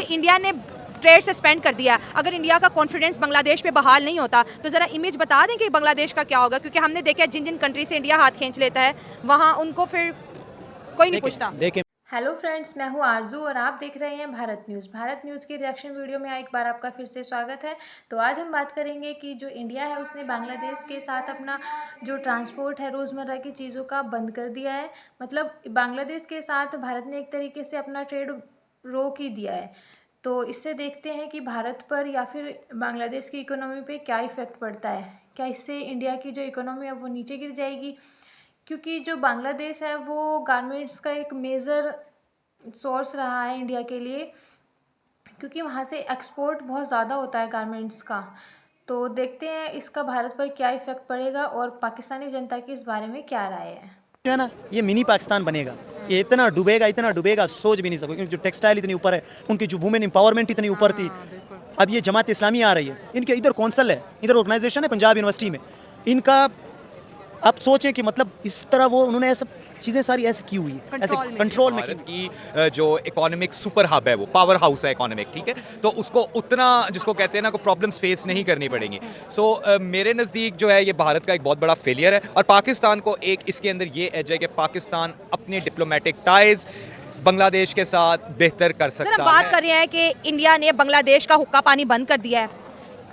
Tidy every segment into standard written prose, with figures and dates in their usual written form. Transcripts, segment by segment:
India ने trade suspend कर दिया। अगर इंडिया का कॉन्फिडेंस बांग्लादेश पे बहाल नहीं होता तो ज़रा इमेज बता दें कि बांग्लादेश का क्या होगा, क्योंकि हमने देखा जिन जिन कंट्री से इंडिया हाथ खींच लेता है वहाँ उनको फिर कोई नहीं पूछता। हेलो फ्रेंड्स, मैं हूं आरजू और आप देख रहे हैं भारत न्यूज़। भारत न्यूज़ की रिएक्शन वीडियो में एक बार आपका फिर से स्वागत है। तो आज हम बात करेंगे कि जो इंडिया है उसने बांग्लादेश के साथ अपना जो ट्रांसपोर्ट है रोज़मर्रा की चीज़ों का बंद कर दिया है। मतलब बांग्लादेश के साथ भारत ने एक तरीके से अपना ट्रेड रोक ही दिया है। तो इससे देखते हैं कि भारत पर या फिर बांग्लादेश की इकोनॉमी पे क्या इफ़ेक्ट पड़ता है। क्या इससे इंडिया की जो इकोनॉमी है वो नीचे गिर जाएगी, क्योंकि जो बांग्लादेश है वो गारमेंट्स का एक मेजर सोर्स रहा है इंडिया के लिए, क्योंकि वहाँ से एक्सपोर्ट बहुत ज़्यादा होता है गारमेंट्स का। तो देखते हैं इसका भारत पर क्या इफ़ेक्ट पड़ेगा और पाकिस्तानी जनता की इस बारे में क्या राय है। जो है ना, ये मिनी पाकिस्तान बनेगा। ये इतना डूबेगा सोच भी नहीं सको, क्योंकि जो टेक्सटाइल इतनी ऊपर है, उनकी जो वुमेन एम्पावरमेंट इतनी ऊपर थी। अब ये जमात इस्लामी आ रही है, इनके इधर कौंसल है, इधर ऑर्गेनाइजेशन है पंजाब यूनिवर्सिटी में इनका। आप सोचें कि मतलब इस तरह वो उन्होंने ऐसा चीज़ें सारी ऐसे की हुई है, ऐसे कंट्रोल में की जो इकोनॉमिक सुपर हब है, वो पावर हाउस है इकोनॉमिक, ठीक है, तो उसको उतना जिसको कहते हैं ना को प्रॉब्लम्स फेस नहीं करनी पड़ेंगी। सो मेरे नज़दीक जो है ये भारत का एक बहुत बड़ा फेलियर है और पाकिस्तान को एक इसके अंदर ये एज है कि पाकिस्तान अपने डिप्लोमेटिक टाइज बांग्लादेश के साथ बेहतर कर सकता है। बात कर रहे हैं कि इंडिया ने बांग्लादेश का हुक्का पानी बंद कर दिया है।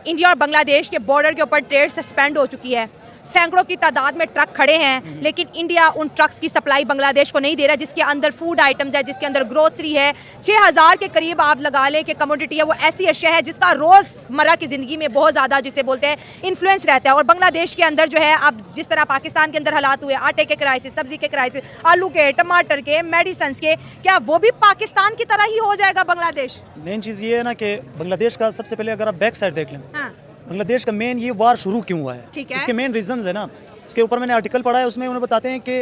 इंडिया और बांग्लादेश के बॉर्डर के ऊपर ट्रेड सस्पेंड हो चुकी है। सैकड़ों की तादाद में ट्रक खड़े हैं, लेकिन इंडिया उन ट्रक्स की सप्लाई बांग्लादेश को नहीं दे रहा, जिसके अंदर फूड आइटम्स है, जिसके अंदर ग्रोसरी है। 6000 के करीब आप लगा लें कि कमोडिटी है, वो ऐसी अशिया है जिसका रोज़मर्रा की ज़िंदगी में बहुत ज़्यादा जिसे बोलते हैं इन्फ्लुएंस रहता है। और बांग्लादेश के अंदर जो है अब जिस तरह पाकिस्तान के अंदर हालात हुए, आटे के क्राइसिस, सब्जी के क्राइसिस, आलू के, टमाटर के, मेडिसिन के, क्या वो भी पाकिस्तान की तरह ही हो जाएगा बांग्लादेश? मेन चीज़ ये है ना कि बांग्लादेश का सबसे पहले अगर आप बैक साइड देख लें, बांग्लादेश का मेन ये वार शुरू क्यों हुआ है, इसके मेन रीजंस है ना। इसके ऊपर मैंने आर्टिकल पढ़ा है, उसमें उन्हें बताते हैं कि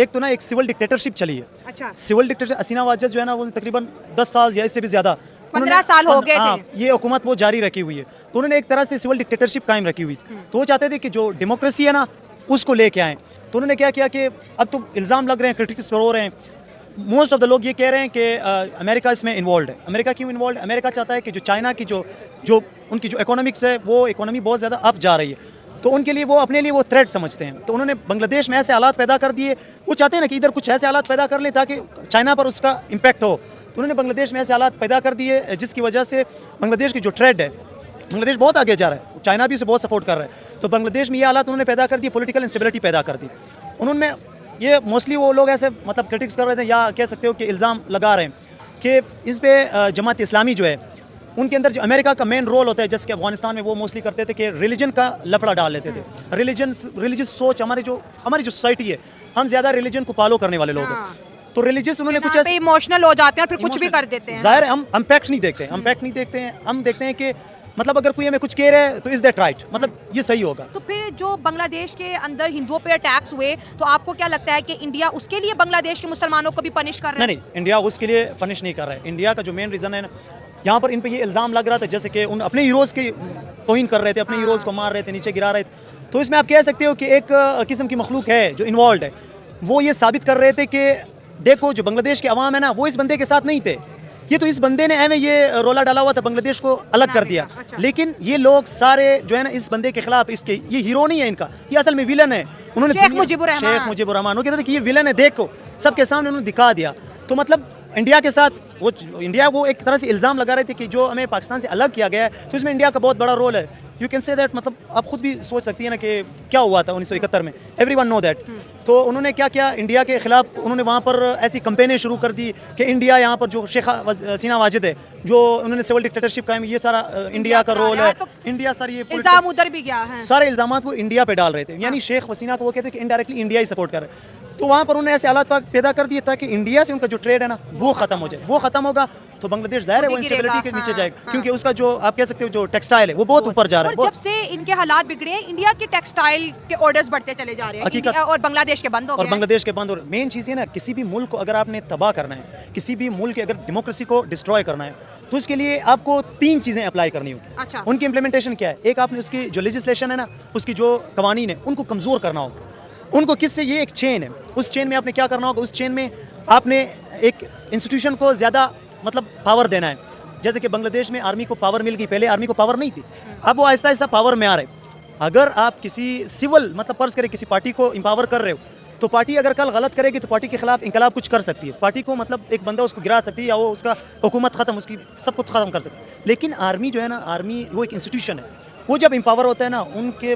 एक तो ना एक सिविल डिक्टेटरशिप चली है। अच्छा। सिविल डिक्टेटरशिप हसीना वाजद जो है ना, वो तकरीबन 10 साल या इससे भी ज़्यादा 15 साल हो गए थे। ये हुकूमत वो जारी रखी हुई है, तो उन्होंने एक तरह से सिविल डिक्टेटरशिप कायम रखी हुई। तो वो चाहते थे कि जो डेमोक्रेसी है ना उसको लेके आएँ। तो उन्होंने क्या किया कि अब तो इल्ज़ाम लग रहे हैं, क्रिटिक्स हो रहे हैं, मोस्ट ऑफ द लोग ये कह रहे हैं कि अमेरिका इसमें इन्वॉल्व है। अमेरिका क्यों इन्वॉल्व है? अमेरिका चाहता है कि जो चाइना की जो उनकी जो इकोनॉमिक्स है, वो इकोनॉमी बहुत ज़्यादा अप जा रही है, तो उनके लिए वो अपने लिए वो थ्रेट समझते हैं। तो उन्होंने बांग्लादेश में ऐसे हालात पैदा कर दिए, वो चाहते हैं ना कि इधर कुछ ऐसे हालात पैदा कर लें ताकि चाइना पर उसका इम्पैक्ट हो। तो उन्होंने बांग्लादेश में ऐसे हालात पैदा कर दिए जिसकी वजह से बांग्लादेश की जो ट्रेड है, बांग्लादेश बहुत आगे जा रहा है, चाइना भी उसे बहुत सपोर्ट कर रहा है। तो बांग्लादेश में ये हालात उन्होंने पैदा कर दिए, पॉलिटिकल इंस्टेबिलिटी पैदा कर दी उन्होंने। ये मोस्टली वो लोग ऐसे मतलब क्रिटिक्स कर रहे थे, या कह सकते हो कि इल्ज़ाम लगा रहे हैं कि इस पे जमात इस्लामी जो है उनके अंदर जो अमेरिका का मेन रोल होता है, जैसे कि अफगानिस्तान में वो मोस्टली करते थे कि रिलीजन का लफड़ा डाल लेते थे। रिलीजियस सोच हमारी जो सोसाइटी है, हम ज़्यादा रिलीजन को फॉलो करने वाले लोग हैं। तो रिलीजियस उन्होंने कुछ ऐसे इमोशनल हो जाते हैं और फिर कुछ भी कर देते हैं। ज़ाहिर है हम फैक्ट नहीं देखते, हम देखते हैं कि मतलब अगर कोई हमें कुछ कह रहा है तो इज दैट राइट, मतलब ये सही होगा। तो फिर जो बांग्लादेश के अंदर हिंदुओं पे अटैक्स हुए, तो आपको क्या लगता है कि इंडिया उसके लिए बांग्लादेश के मुसलमानों को भी पनिश कर रहा है? नहीं, इंडिया उसके लिए पनिश नहीं कर रहा है। इंडिया का जो मेन रीज़न है ना, यहाँ पर इन पे ये इल्ज़ाम लग रहा था जैसे कि उन अपने हीरोज़ की तौहीन कर रहे थे, अपने हीरोज़ को मार रहे थे, नीचे गिरा रहे थे। तो इसमें आप कह सकते हो कि एक किस्म की मखलूक है जो इन्वॉल्व है, वो ये साबित कर रहे थे कि देखो जो बांग्लादेश के अवाम है ना, वो इस बंदे के साथ नहीं थे, ये तो इस बंदे ने हमें ये रोला डाला हुआ था, बांग्लादेश को अलग कर दिया। लेकिन ये लोग सारे जो है ना इस बंदे के खिलाफ, इसके ये हीरो नहीं है इनका, ये असल में विलन है। उन्होंने शेख मुजीबुर रहमान वो कहते थे कि ये विलन है, देखो सबके सामने उन्होंने दिखा दिया। तो मतलब इंडिया के साथ वो एक तरह से इल्ज़ाम लगा रहे थे कि जो हमें पाकिस्तान से अलग किया गया है, तो इसमें इंडिया का बहुत बड़ा रोल है। यू कैन से दैट, मतलब आप खुद भी सोच सकती है ना कि क्या हुआ था 1971 में, एवरीवन नो दैट। तो उन्होंने क्या किया, इंडिया के खिलाफ उन्होंने वहाँ पर ऐसी कंपेनें शुरू कर दी कि इंडिया यहाँ पर जो शेख हसीना वाजिद है, जो उन्होंने सिविल डिक्टेटरशिप कायम, ये सारा इंडिया का रोल है। इंडिया सारी ये इल्जाम उधर भी गया है, सारे इल्जाम वो इंडिया पे डाल रहे थे, यानी शेख हसीना को वो कहते हैं कि इनडायरेक्टली इंडिया ही सपोर्ट कर रहे हैं। तो वहाँ पर उन्होंने ऐसे हालात पैदा कर दिए ताकि इंडिया से उनका जो ट्रेड है ना वो खत्म हो जाए। वो खत्म होगा तो बांग्लादेश जाहिर है वो इंस्टेबिलिटी के नीचे जाएगा, क्योंकि उसका जो आप कह सकते हो जो टेक्सटाइल है वो बहुत ऊपर जा रहा है। जब से इनके हालात बिगड़े हैं, इंडिया के टेक्सटाइल के ऑर्डर्स बढ़ते चले जा रहे हैं और बांग्लादेश के बंद हो गए। और बांग्लादेश के बंद हो रहे। मेन चीज़ ये ना, किसी भी मुल्क को अगर आपने तबाह करना है, किसी भी मुल्क की अगर डेमोक्रेसी को डिस्ट्रॉय करना है, तो उसके लिए आपको 3 चीज़ें अप्लाई करनी होगी। अच्छा। उनकी इंप्लीमेंटेशन क्या है? एक, आपने उसकी जो लेजिस्लेशन है ना, उसकी जो कवानीन है उनको कमज़ोर करना होगा। उनको किससे, ये एक चेन है, उस चेन में आपने क्या करना होगा, उस चेन में आपने एक इंस्टीट्यूशन को ज़्यादा मतलब पावर देना है। जैसे कि बांग्लादेश में आर्मी को पावर मिल गई, पहले आर्मी को पावर नहीं थी, अब वो आहिस्ता आहिस्ता पावर में आ रहे। अगर आप किसी सिविल मतलब फर्ज करें किसी पार्टी को एम्पावर कर रहे हो, तो पार्टी अगर कल गलत करेगी तो पार्टी के खिलाफ इंकलाब कुछ कर सकती है, पार्टी को मतलब एक बंदा उसको गिरा सकती है या वो उसका हुकूमत ख़त्म, उसकी सब कुछ ख़त्म कर सकती है। लेकिन आर्मी जो है ना, आर्मी वो एक इंस्टीट्यूशन है, वो जब एम्पावर होता है ना, उनके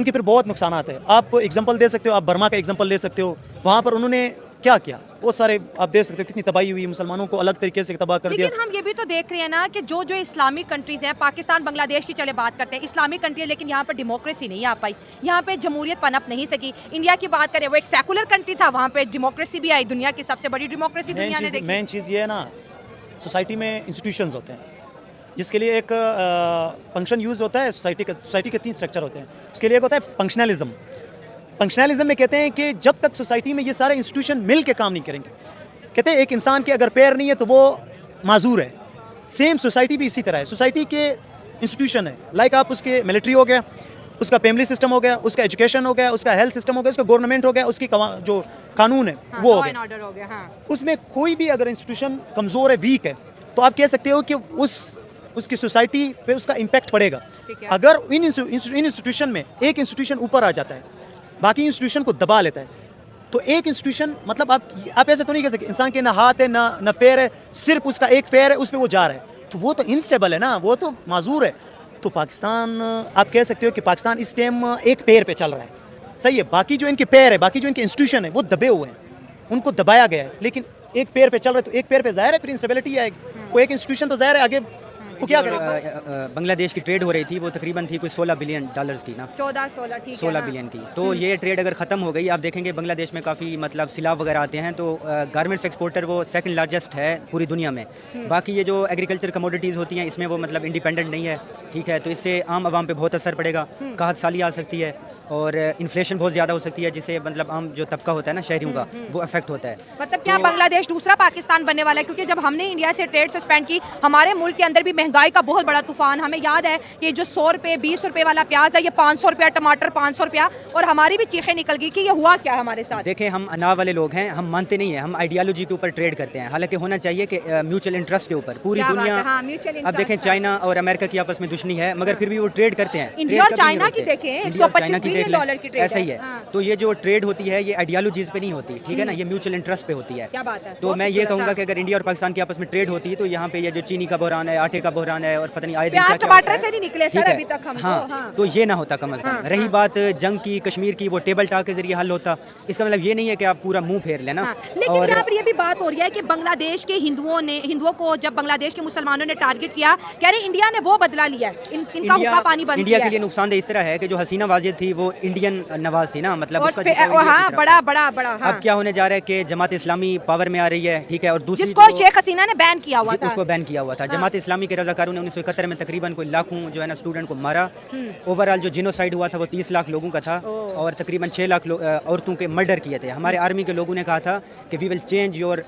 फिर बहुत नुकसान आते हैं। आप एग्जांपल दे सकते हो, आप बर्मा का एग्जांपल ले सकते हो, वहाँ पर उन्होंने क्या किया, वो सारे आप देख सकते हो कितनी तबाही हुई, मुसलमानों को अलग तरीके से तबाह कर दिया। लेकिन हम ये भी तो देख रहे हैं ना कि जो इस्लामिक कंट्रीज हैं, पाकिस्तान बांग्लादेश की चले बात करते हैं, इस्लामिक कंट्री है लेकिन यहाँ पर डेमोक्रेसी नहीं आ पाई, यहाँ पे जमहूरियत पनप नहीं सकी। इंडिया की बात करें, वो एक सेकुलर कंट्री था, वहाँ पे डेमोक्रेसी भी आई, दुनिया की सबसे बड़ी डेमोक्रेसी दुनिया ने देखी। मेन चीज़ ये है ना, सोसाइटी में इंस्टीट्यूशंस होते हैं, जिसके लिए एक फंक्शन यूज़ होता है। सोसाइटी के 3 स्ट्रक्चर होते हैं, उसके लिए एक होता है फंक्शनलिज्म। फंक्शनलिज्म में कहते हैं कि जब तक सोसाइटी में ये सारे इंस्टीट्यूशन मिल के काम नहीं करेंगे, कहते हैं एक इंसान के अगर पैर नहीं है तो वो माजूर है। सेम सोसाइटी भी इसी तरह है, सोसाइटी के इंस्टीट्यूशन है, लाइक आप उसके मिलिट्री हो गया, उसका फैमिली सिस्टम हो गया, उसका एजुकेशन हो गया, उसका हेल्थ सिस्टम हो गया, उसका गवर्नमेंट हो गया, उसकी जो कानून है वो हो गया। उसमें कोई भी अगर इंस्टीट्यूशन कमज़ोर है, वीक है, तो आप कह सकते हो कि उसकी सोसाइटी पे उसका इम्पैक्ट पड़ेगा। अगर इन इंस्टीट्यूशन में एक इंस्टीट्यूशन ऊपर आ जाता है, बाकी इंस्टीट्यूशन को दबा लेता है, तो एक इंस्टीट्यूशन मतलब आप ऐसे तो नहीं कह सकते इंसान के ना हाथ है ना पैर है, सिर्फ उसका एक पैर है, उस पर वो जा रहा है, तो वो तो इनस्टेबल है ना, वो तो माजूर है। तो पाकिस्तान, आप कह सकते हो कि पाकिस्तान इस टाइम एक पैर पे चल रहा है, सही है। बाकी जो इनके पैर है, बाकी जो इनके इंस्टीट्यूशन है वो दबे हुए हैं, उनको दबाया गया है, लेकिन एक पैर पे चल रहा है, तो एक पैर पे ज़ाहिर है फिर इंस्टेबिलिटी आएगी। वो एक इंस्टीट्यूशन तो ज़ाहिर है आगे वो क्या करेगा। बांग्लादेश की ट्रेड हो रही थी, वो तकरीबन थी कोई $16 बिलियन की ना, 14-16 ठीक है, 16 बिलियन की। तो ये ट्रेड अगर ख़त्म हो गई, आप देखेंगे बांग्लादेश में काफ़ी मतलब सिलाव वगैरह आते हैं, तो गारमेंट्स एक्सपोर्टर वो सेकंड लार्जेस्ट है पूरी दुनिया में। बाकी ये जो एग्रीकल्चर कमोडिटीज़ होती हैं, इसमें वो मतलब इंडिपेंडेंट नहीं है, ठीक है। तो इससे आम आवाम पे बहुत असर पड़ेगा, काहत साली आ सकती है और इन्फ्लेशन बहुत ज़्यादा हो सकती है, जिससे मतलब आम जो तबका होता है ना शहरियों का, वो अफेक्ट होता है। मतलब क्या बांग्लादेश दूसरा पाकिस्तान बनने वाला है? क्योंकि जब हमने इंडिया से ट्रेड सस्पेंड की, हमारे मुल्क के अंदर भी महंगाई का बहुत बड़ा तूफान, हमें याद है कि जो 100 रुपये 20 रुपये वाला प्याज है, ये 500 रुपया, टमाटर 500 रुपया, और हमारी भी चीखें निकल गई कि ये हुआ क्या है हमारे साथ। देखें, हम अनाव वाले लोग हैं, हम मानते नहीं हैं, हम आइडियालॉजी के ऊपर ट्रेड करते हैं। हालांकि होना चाहिए कि म्यूचुअल इंटरेस्ट के ऊपर पूरी दुनिया। अब देखें, चाइना और अमेरिका की आपस में दुश्मनी है, मगर फिर भी वो ट्रेड करते हैं। इंडिया और चाइना की देखें, $125 बिलियन की ट्रेड ऐसा ही है। तो ये जो ट्रेड होती है, ये आइडियालॉजीज पे नहीं होती, ठीक है ना, ये म्यूचुअल इंटरेस्ट पे होती है। क्या बात है। तो मैं ये कहूँगा कि अगर इंडिया और पाकिस्तान की आपस में ट्रेड होती है, तो यहाँ पे ये जो चीनी का बहरान है, आटे का बहरान है, और पता नहीं आए दिन क्या टमाटर से नहीं निकले सर अभी तक हम। हाँ, तो ये ना होता कम अज कम। रही बात जंग की, कश्मीर की, वो टेबल टॉक के जरिए हल होता। इसका मतलब ये नहीं है कि आप पूरा मुंह फेर लेना। लेकिन यहाँ पर ये भी बात हो रही है कि बांग्लादेश के हिंदुओं को जब बांग्लादेश के मुसलमानों ने टारगेट किया, कह रहे इंडिया ने वो बदला लिया, इनका हुक्का पानी बंद किया। इंडिया के लिए नुकसानदेह इस तरह है कि जो हसीना वाजिद थी वो इंडियन नवाज थी ना, मतलब बड़ा। अब क्या होने जा रहा है कि जमात इस्लामी पावर में आ रही है, ठीक है, और दूसरी जिसको शेख हसीना ने बैन किया हुआ था, उसको बैन किया हुआ था। जमात इस्लामी के रजाकारों ने 1971 में तकरीबन कोई लाखों जो है ना स्टूडेंट को मारा। ओवरऑल जो जिनोसाइड हुआ था वो 30 लाख लोगों का था, और तकरीबन 6 लाख औरतों के मर्डर किए थे। हमारे आर्मी के लोगों ने कहा था कि we will change your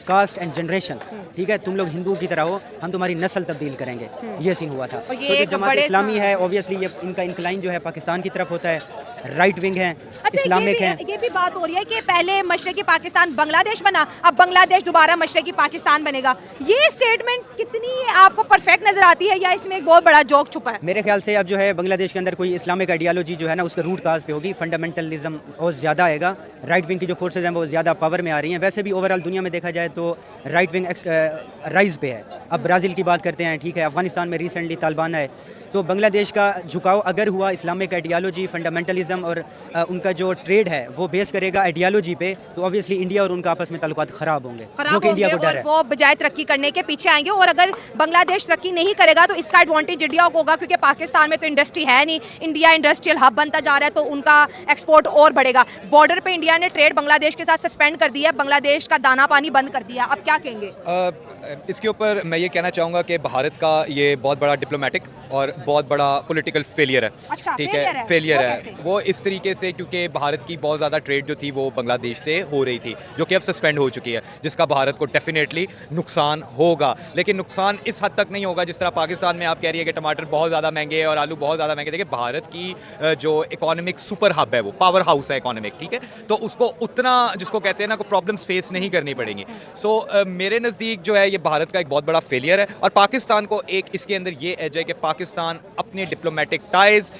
caste and generation, ठीक है, तुम लोग हिंदू की तरह हो, हम तुम्हारी नस्ल तब्दील करेंगे। ये सीन हुआ था। तो जो जमात इस्लामी है, ऑब्वियसली ये इनका इंक्लाइन जो है पाकिस्तान की तरफ होता है, राइट विंग है, इस्लामिक है। ये भी बात हो रही है कि पहले मशरकी पाकिस्तान बांग्लादेश बना, अब बांग्लादेश दोबारा मशरकी पाकिस्तान बनेगा। ये स्टेटमेंट कितनी आपको परफेक्ट नजर आती है, या इसमें एक बहुत बड़ा जोक छुपा है? मेरे ख्याल से अब जो है बांग्लादेश के अंदर कोई इस्लामिक आइडियालॉजी जो है ना, उसके रूट काज पे होगी, फंडामेंटलिज्म और ज़्यादा आएगा। राइट विंग की जो फोर्सेज हैं वो ज़्यादा पावर में आ रही हैं। वैसे भी ओवरऑल दुनिया में देखा जाए तो राइट विंग राइज पे है। अब ब्राज़ील की बात करते हैं, ठीक है, अफगानिस्तान में रिसेंटली तालिबान है। तो बांग्लादेश का झुकाव अगर हुआ इस्लामिक आइडियालॉजी, फंडामेंटलिज्म और उनका जो ट्रेड है वो बेस करेगा आइडियालॉजी पे, तो ऑब्वियसली इंडिया और उनका आपस में ताल्लुकात ख़राब होंगे, जो कि इंडिया को डर है। वो बजाय तरक्की करने के पीछे आएंगे, और अगर बांग्लादेश तरक्की नहीं करेगा तो इसका एडवांटेज इंडिया को होगा, क्योंकि पाकिस्तान में तो इंडस्ट्री है नहीं, इंडिया इंडस्ट्रियल हब बनता जा रहा है, तो उनका एक्सपोर्ट और बढ़ेगा। बॉर्डर पे इंडिया ने ट्रेड बांग्लादेश के साथ सस्पेंड कर दिया, बांग्लादेश का दाना पानी बंद कर दिया, अब क्या कहेंगे? इसके ऊपर मैं ये कहना चाहूँगा कि भारत का ये बहुत बड़ा डिप्लोमेटिक और बहुत बड़ा पॉलिटिकल फेलियर है। अच्छा, ठीक है, फेलियर है वो इस तरीके से, क्योंकि भारत की बहुत ज़्यादा ट्रेड जो थी वो बांग्लादेश से हो रही थी, जो कि अब सस्पेंड हो चुकी है, जिसका भारत को डेफिनेटली नुकसान होगा। लेकिन नुकसान इस हद तक नहीं होगा जिस तरह पाकिस्तान में आप कह रही है कि टमाटर बहुत ज़्यादा महंगे और आलू बहुत ज़्यादा महंगे। देखिए, भारत की जो इकोनॉमिक सुपर हब है, वो पावर हाउस है इकोनॉमिक, ठीक है, तो उसको उतना, जिसको कहते हैं ना, को प्रॉब्लम्स फेस नहीं करनी पड़ेंगी। सो मेरे नज़दीक जो है ये ये भारत का एक बहुत बड़ा फेलियर है और पाकिस्तान को एक इसके अंदर ये एज है कि पाकिस्तान अपने डिप्लोमेटिक टाइज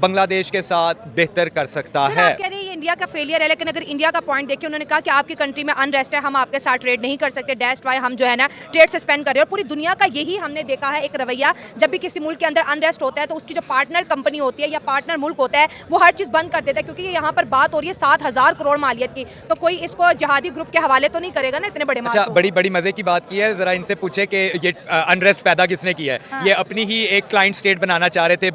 बांग्लादेश के साथ बेहतर कर सकता फिर है। आप कह रहे हैं ये इंडिया का फेलियर है, लेकिन अगर इंडिया का पॉइंट देखिए, उन्होंने कहा कि आपकी कंट्री में अनरेस्ट है, हम आपके साथ ट्रेड नहीं कर सकते, दैट्स व्हाई हम जो है ना ट्रेड सस्पेंड कर रहे हैं। और पूरी दुनिया का यही हमने देखा है एक रवैया, जब भी किसी मुल्क के अंदर अनरेस्ट होता है तो उसकी जो पार्टनर कंपनी होती है या पार्टनर मुल्क होता है वो हर चीज़ बंद कर देता है, क्योंकि यहाँ पर बात हो रही है 7,000 करोड़ मालियत की, तो कोई इसको जिहादी ग्रुप के हवाले तो नहीं करेगा ना इतने बड़े माल अच्छा, को। बड़ी बड़ी मजे की बात की है, जरा इनसे पूछे कि ये अनरेस्ट पैदा किसने किया है। हाँ। ये अपनी ही एक क्लाइंट स्टेट बनाना चाह रहे थे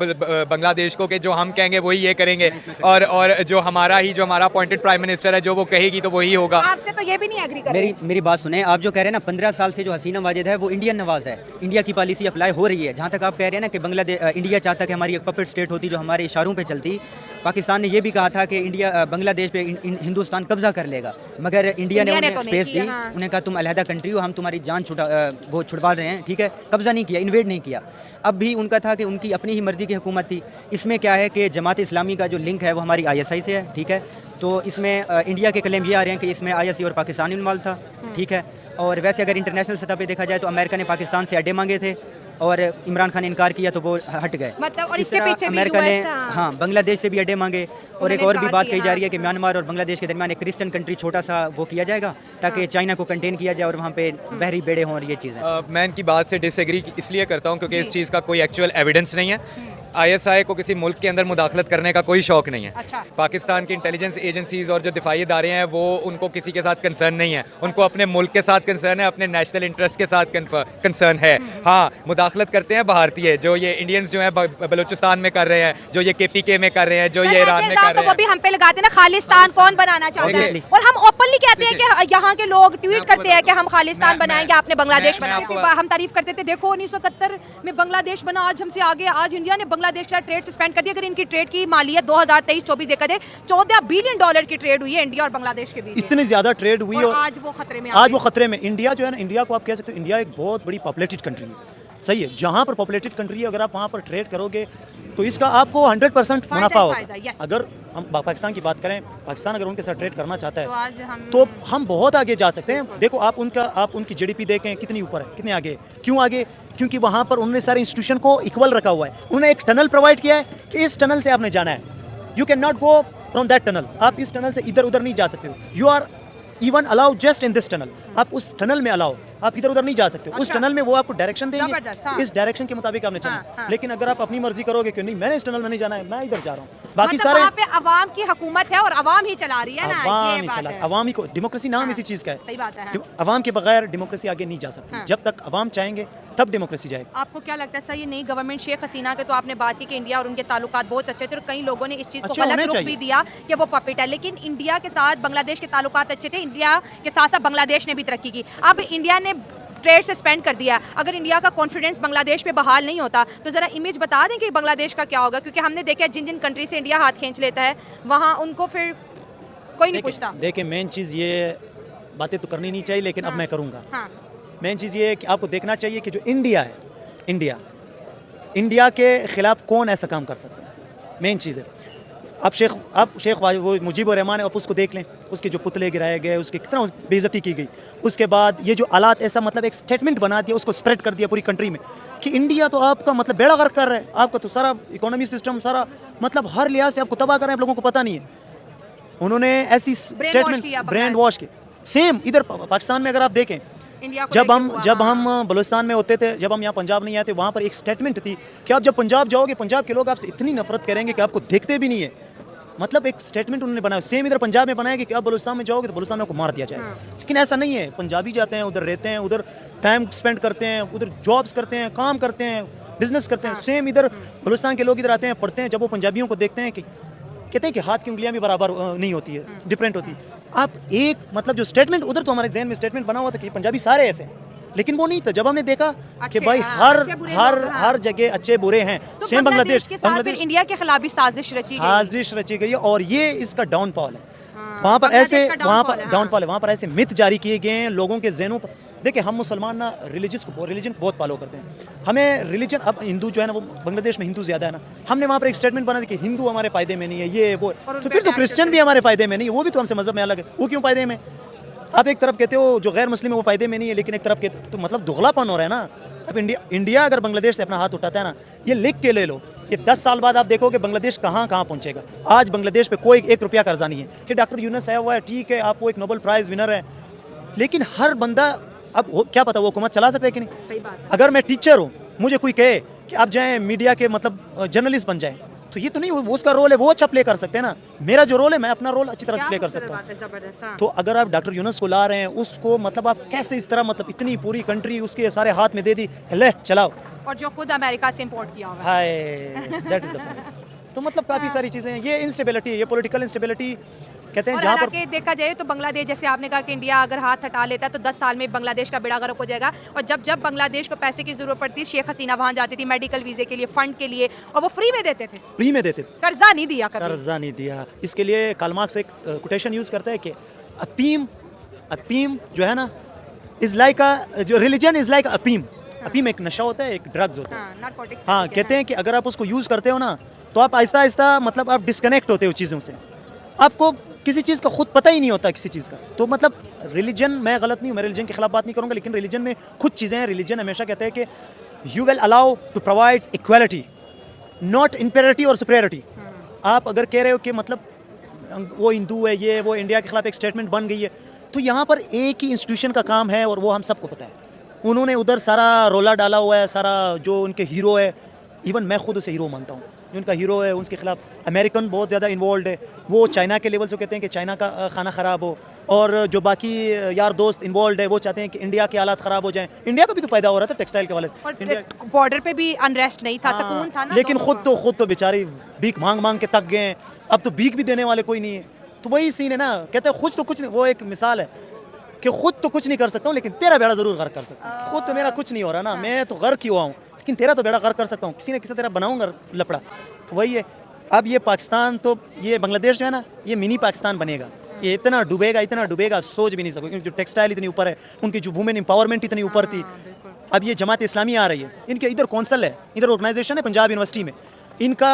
बांग्लादेश को, कि जो हम कहेंगे वही ये करेंगे और जो हमारा अपॉइंटेड प्राइम मिनिस्टर है जो वो कहेगी तो वही होगा। आपसे तो ये भी नहीं एग्री कर रहे। मेरी बात सुने, आप जो कह रहे हैं ना 15 साल से जो हसीना वाजिद है वो इंडियन नवाज है, इंडिया की पॉलिसी अप्लाई हो रही है। जहाँ तक आप कह रहे हैं ना कि इंडिया चाहता कि हमारी एक पपेट स्टेट होती जो हमारे इशारों पे चलती। पाकिस्तान ने ये भी कहा था कि बांग्लादेश पे हिंदुस्तान कब्जा कर लेगा, मगर इंडिया ने उन्हें तो स्पेस दी। हाँ। उन्हें कहा तुम अलहदा कंट्री हो, हम तुम्हारी जान छुड़वा रहे हैं, ठीक है। कब्जा नहीं किया, इन्वेड नहीं किया। अब भी उनका था कि उनकी अपनी ही मर्जी की हुकूमत थी। इसमें क्या है कि जमात इस्लामी का जो लिंक है वो हमारी ISI से है, ठीक है। तो इसमें इंडिया के क्लेम ये आ रहे हैं कि इसमें ISI और पाकिस्तान इन्वॉल्व था, ठीक है। और वैसे अगर इंटरनेशनल सतह पे देखा जाए तो अमेरिका ने पाकिस्तान से अड्डे मांगे थे और इमरान खान ने इनकार किया तो वो हट गए। मतलब और इस इसके तरह पीछे भी अमेरिका ने US हाँ बांग्लादेश से भी अड्डे मांगे। और एक उन्होंने और भी इनकार बात किया, कही जा रही है हाँ। कि म्यांमार और बांग्लादेश के दरमियान एक क्रिश्चियन कंट्री छोटा सा वो किया जाएगा ताकि चाइना को कंटेन किया जाए और वहाँ पे बहरी बेड़े हों और ये चीज़ें। मैं इनकी बात से डिसएग्री इसलिए करता हूँ क्योंकि इस चीज़ का कोई एक्चुअल एविडेंस नहीं है। ISI को किसी मुल्क के अंदर मुदाखलत करने का कोई शौक नहीं है। अच्छा। पाकिस्तान की इंटेलिजेंस एजेंसीज और जो दिफाई इदारे हैं वो उनको किसी के साथ कंसर्न नहीं है, उनको अपने मुल्क के साथ कंसर्न है, अपने नेशनल इंटरेस्ट के साथ कंसर्न है। हाँ, मुदाखलत करते हैं भारतीय, जो ये इंडियंस जो है बलूचिस्तान में कर रहे हैं, जो ये KPK में कर रहे हैं, जो ये ईरान में कर तो रहे वो भी हैं। हम पे लगाते हैं ना, खालिस्तान कौन बनाना चाहता है, Obviously. और हम ओपनली कहते हैं कि यहाँ के लोग ट्वीट आपको करते हैं कि हम खालिस्तान मैं- बनाएंगे, आपने बांग्लादेश मैं बनाया। आपको- हम तारीफ करते थे, देखो 1971 में बांग्लादेश बना, आज हमसे आगे, आज इंडिया ने बांग्लादेश का ट्रेड सस्पेंड कर दिया। अगर इनकी ट्रेड की मालियत 2023-24 देखा जाए $14 बिलियन की ट्रेड हुई है इंडिया और बांग्लादेश के बीच में। इतनी ज़्यादा ट्रेड हुई और और आज वो खतरे में आज वो खतरे में। इंडिया जो है ना, इंडिया को आप कह सकते हो इंडिया एक बहुत बड़ी पॉपुलेटेड कंट्री है, सही है। जहाँ पर पॉपुलेटेड कंट्री है, अगर आप वहाँ पर ट्रेड करोगे तो इसका आपको 100% फायदा मुनाफा ही फायदा, होगा। yes. अगर हम पाकिस्तान की बात करें, पाकिस्तान अगर उनके साथ ट्रेड करना चाहता तो है आज तो हम बहुत आगे जा सकते हैं। देखो आप उनकी GDP देखें कितनी ऊपर है, कितने आगे। क्यों आगे? क्योंकि वहाँ पर उन्होंने सारे इंस्टीट्यूशन को इक्वल रखा हुआ है। उन्होंने एक टनल प्रोवाइड किया है कि इस टनल से आपने जाना है, you can not go from that tunnel. आप इस टनल से इधर उधर नहीं जा सकते हो, you are even allowed just in this tunnel. आप उस टनल में अलाउ, आप इधर उधर नहीं जा सकते हो। उस अच्छा। टनल में वो आपको डायरेक्शन देंगे, जबरदस्त, हाँ। इस डायरेक्शन के मुताबिक आपने चलना हाँ, हाँ। लेकिन अगर आप अपनी मर्जी करोगे कि नहीं मैंने इस टनल में नहीं जाना है, मैं इधर जा रहा हूँ, बाकी मतलब सारे वहाँ पे अवाम की हुकूमत है और अवाम ही चला रही है ना, अवाम ये ही बात चला, है। अवाम ही को डेमोक्रेसी नाम हाँ, इसी चीज़ का है। सही बात है, हाँ। अवाम के बगैर डेमोक्रेसी आगे नहीं जा सकती। हाँ। जब तक अवाम चाहेंगे तब डेमोक्रेसी जाएगी। आपको क्या लगता है सर, ये नई गवर्नमेंट शेख हसीना के, तो आपने बात की कि इंडिया और उनके ताल्लुकात बहुत अच्छे थे और कई लोगों ने इस चीज़ को अच्छे गलत होने रुख भी चाहिए। दिया कि वो पपेट है, लेकिन इंडिया के साथ बांग्लादेश के ताल्लुकात अच्छे थे, इंडिया के साथ साथ बांग्लादेश ने भी तरक्की की। अब इंडिया ने ट्रेड सस्पेंड कर दिया, अगर इंडिया का कॉन्फिडेंस बांग्लादेश पे बहाल नहीं होता तो ज़रा इमेज बता दें कि बांग्लादेश का क्या होगा, क्योंकि हमने देखा जिन जिन कंट्री से इंडिया हाथ खींच लेता है वहाँ उनको फिर कोई नहीं पूछता। देखिए मेन चीज़ ये, बातें तो करनी नहीं चाहिए लेकिन अब मैं करूँगा। हाँ, मेन चीज़ ये है कि आपको देखना चाहिए कि जो इंडिया है, इंडिया के ख़िलाफ़ कौन ऐसा काम कर सकता है। मेन चीज़ है, आप शेख वो मुजीबुर रहमान है, आप उसको देख लें, उसके जो पुतले गिराए गए, उसकी कितना बेइज्जती की गई। उसके बाद ये जो आलात, ऐसा मतलब एक स्टेटमेंट बना दिया, उसको स्प्रेड कर दिया पूरी कंट्री में कि इंडिया तो आपका मतलब बेड़ा गर्क कर रहा है, आपका तो सारा इकोनॉमी सिस्टम सारा मतलब हर लिहाज से आपको तबाह कर रहे हैं, आप लोगों को पता नहीं है। उन्होंने ऐसी स्टेटमेंट ब्रेन वॉश की। सेम इधर पाकिस्तान में अगर आप देखें, इंडिया को जब लेके हुआ, हम बलूचिस्तान में होते थे, जब हम यहाँ पंजाब नहीं आते, वहाँ पर एक स्टेटमेंट थी कि आप जब पंजाब जाओगे, पंजाब के लोग आपसे इतनी नफरत करेंगे कि आपको देखते भी नहीं है। मतलब एक स्टेटमेंट उन्होंने बनाया। सेम इधर पंजाब में बनाया कि आप बलूचिस्तान में जाओगे तो बलूचिस्तान में आपको मार दिया जाएगा। लेकिन ऐसा नहीं है, पंजाबी जाते हैं, उधर रहते हैं, उधर टाइम स्पेंड करते हैं, उधर जॉब्स करते हैं, काम करते हैं, बिजनेस करते हैं। सेम इधर बलूचिस्तान के लोग इधर आते हैं, पढ़ते हैं, जब वो पंजाबियों को देखते हैं कि कहते हैं कि हाथ की उंगलियां भी बराबर नहीं होती है, डिफरेंट होती है। आप एक मतलब जो स्टेटमेंट, उधर तो हमारे जहन में स्टेटमेंट बना हुआ था कि पंजाबी सारे ऐसे हैं, लेकिन वो नहीं था। जब हमने देखा कि भाई हर जगह अच्छे बुरे हैं। तो सेम बांग्लादेश इंडिया के खिलाफ भी साजिश रची गई है और ये इसका डाउनफॉल है। वहाँ पर ऐसे डाउनफॉल है, वहाँ पर ऐसे मिथ जारी किए गए हैं लोगों के जहनों पर। देखिए हम मुसलमान ना रिलीजन को बहुत फॉलो करते हैं। हमें रिलीजन, अब हिंदू जो है ना, वो बांग्लादेश में हिंदू ज़्यादा है ना, हमने वहाँ पर एक स्टेटमेंट बना दिया कि हिंदू हमारे फ़ायदे में नहीं है, ये वो। तो फिर तो क्रिश्चियन भी हमारे फ़ायदे में नहीं है, वो भी तो हमसे मज़हब में अलग है, वो क्यों फ़ायदे में? आप एक तरफ कहते हो जो गैर मुस्लिम है वो फ़ायदे में नहीं है, लेकिन एक तरफ कहते तो मतलब दुगलापन हो रहा है ना। अब इंडिया अगर बांग्लादेश से अपना हाथ उठाता है ना, ये लिख के ले लो कि 10 साल बाद आप देखोगे बांग्लादेश कहाँ कहाँ पहुँचेगा। आज बांग्लादेश पे कोई 1 रुपया कर्जा नहीं है कि डॉक्टर यूनुस आया हुआ है, ठीक है, आप वो एक नोबेल प्राइज़ विनर है, लेकिन हर बंदा अब क्या पता वो हुकूमत चला सकता है कि नहीं। सही बात है। अगर मैं टीचर हूँ, मुझे कोई कहे कि आप जाएँ मीडिया के मतलब जर्नलिस्ट बन जाएँ, तो ये तो नहीं, वो उसका रोल है, वो अच्छा प्ले कर सकते हैं ना। मेरा जो रोल है मैं अपना रोल अच्छी तरह से प्ले कर सकता हूँ। जबरदस्त। तो अगर आप डॉक्टर यूनुस को ला रहे हैं, उसको मतलब आप कैसे इस तरह मतलब इतनी पूरी कंट्री उसके सारे हाथ में दे दी, ले चलाओ, और जो खुद अमेरिका से इंपोर्ट किया हुआ है। हाय, दैट इज द पॉइंट। तो मतलब काफ़ी सारी चीज़ें हैं, ये इंस्टेबिलिटी, ये पॉलिटिकल इंस्टेबिलिटी कहते हैं और जहाँ पर हालांकि देखा जाए तो बांग्लादेश, जैसे आपने कहा कि इंडिया अगर हाथ हटा लेता है तो 10 साल में बांग्लादेश का बेड़ा गर्क हो जाएगा। और जब जब बांग्लादेश को पैसे की जरूरत पड़ती, शेख हसीना वहां जाती थी मेडिकल वीजे के लिए, फंड के लिए, और वो फ्री में देते थे, फ्री में देते थे, कर्जा नहीं दिया कभी। कर्जा नहीं दिया। इसके लिए कार्ल मार्क्स एक कोटेशन यूज़ करता है कि अफीम जो है ना इज़ लाइक जो रिलीजन इज़ लाइक अफीम। अफीम एक नशा होता है, एक ड्रग्स होता है। नारकोटिक्स हाँ, कहते हैं कि अगर आप उसको यूज़ करते हो ना, तो आप आहिस्ता आहिस्ता मतलब आप डिस्कनेक्ट होते हो चीज़ों से, आपको किसी चीज़ का खुद पता ही नहीं होता किसी चीज़ का। तो मतलब रिलीजन, मैं गलत नहीं हूँ, मैं रिलीजन के खिलाफ बात नहीं करूँगा, लेकिन रिलीजन में कुछ चीज़ें हैं। रिलीजन हमेशा कहते हैं कि you will allow to provides equality, not inferiority और सुपेरिटी। आप अगर कह रहे हो कि मतलब वो हिंदू है, ये वो, इंडिया के खिलाफ एक स्टेटमेंट बन गई है, तो यहाँ पर एक ही इंस्टीट्यूशन का काम है और वो हम सबको पता है। उन्होंने उधर सारा रोला डाला हुआ है, सारा जो उनके हीरो है, इवन मैं खुद उसे हीरो मानता हूँ, जो उनका हीरो है उसके खिलाफ अमेरिकन बहुत ज़्यादा इन्वॉल्व है। वो चाइना के लेवल से कहते हैं कि चाइना का खाना ख़राब हो, और जो बाकी यार दोस्त इन्वॉल्व है वो चाहते हैं कि इंडिया के हालात ख़राब हो जाएं। इंडिया का भी तो पैदा हो रहा था टेक्सटाइल के वाले से। और बॉर्डर पे भी अनरेस्ट नहीं था, सुकून था ना। लेकिन दोनों खुद तो बेचारे भीख मांग मांग के थक गए हैं, अब तो भीख भी देने वाले कोई नहीं है। तो वही सीन है ना, कहते हैं खुद तो कुछ नहीं, वो एक मिसाल है कि खुद तो कुछ नहीं कर सकता हूँ लेकिन तेरा बेड़ा ज़रूर गर्क कर सकता हूँ। खुद तो मेरा कुछ नहीं हो रहा ना, मैं तो गर्क ही हुआ हूँ, लेकिन तेरा तो बेड़ा गर्क कर सकता हूँ, किसी न किसी तरह बनाऊंगा लपड़ा। तो वही है। अब ये पाकिस्तान, तो ये बांग्लादेश जो है ना, ये मिनी पाकिस्तान बनेगा। ये इतना डूबेगा सोच भी नहीं सको, क्योंकि जो टेक्सटाइल इतनी ऊपर है, उनकी जो वुमेन एम्पावरमेंट इतनी ऊपर थी। अब ये जमात इस्लामी आ रही है, इनके इधर कौंसल है, इधर ऑर्गेनाइजेशन है पंजाब यूनिवर्सिटी में इनका।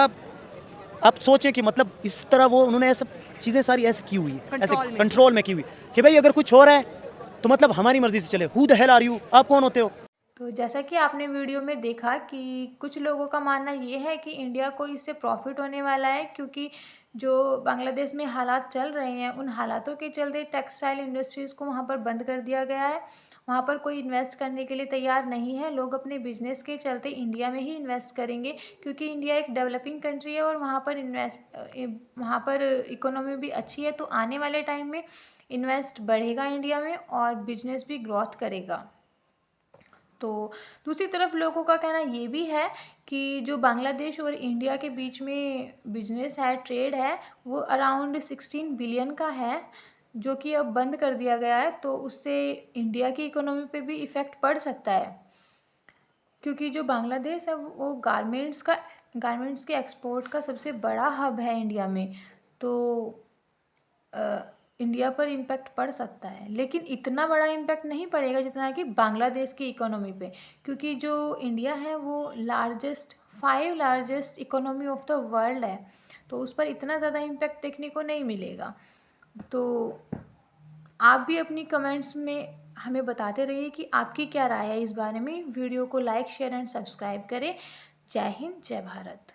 आप सोचें कि मतलब इस तरह वो उन्होंने ऐसा चीज़ें सारी ऐसे की हुई है, ऐसे कंट्रोल में की हुई कि भाई अगर कुछ हो रहा है तो मतलब हमारी मर्जी से चले। Who the hell are you, आप कौन होते हो? तो जैसा कि आपने वीडियो में देखा कि कुछ लोगों का मानना ये है कि इंडिया को इससे प्रॉफिट होने वाला है, क्योंकि जो बांग्लादेश में हालात चल रहे हैं उन हालातों के चलते टेक्सटाइल इंडस्ट्रीज़ को वहाँ पर बंद कर दिया गया है। वहाँ पर कोई इन्वेस्ट करने के लिए तैयार नहीं है। लोग अपने बिजनेस के चलते इंडिया में ही इन्वेस्ट करेंगे, क्योंकि इंडिया एक डेवलपिंग कंट्री है और वहाँ पर इकोनॉमी भी अच्छी है। तो आने वाले टाइम में इन्वेस्ट बढ़ेगा इंडिया में और बिजनेस भी ग्रोथ करेगा। तो दूसरी तरफ लोगों का कहना ये भी है कि जो बांग्लादेश और इंडिया के बीच में बिजनेस है, ट्रेड है, वो अराउंड 16 बिलियन का है, जो कि अब बंद कर दिया गया है। तो उससे इंडिया की इकोनॉमी पे भी इफ़ेक्ट पड़ सकता है, क्योंकि जो बांग्लादेश है वो गारमेंट्स के एक्सपोर्ट का सबसे बड़ा हब है इंडिया में। तो इंडिया पर इम्पैक्ट पड़ सकता है, लेकिन इतना बड़ा इम्पैक्ट नहीं पड़ेगा जितना कि बांग्लादेश की इकोनॉमी पे, क्योंकि जो इंडिया है वो 5 largest economy of the world है। तो उस पर इतना ज़्यादा इम्पैक्ट देखने को नहीं मिलेगा। तो आप भी अपनी कमेंट्स में हमें बताते रहिए कि आपकी क्या राय है इस बारे में। वीडियो को लाइक, शेयर एंड सब्सक्राइब करें। जय हिंद, जय भारत।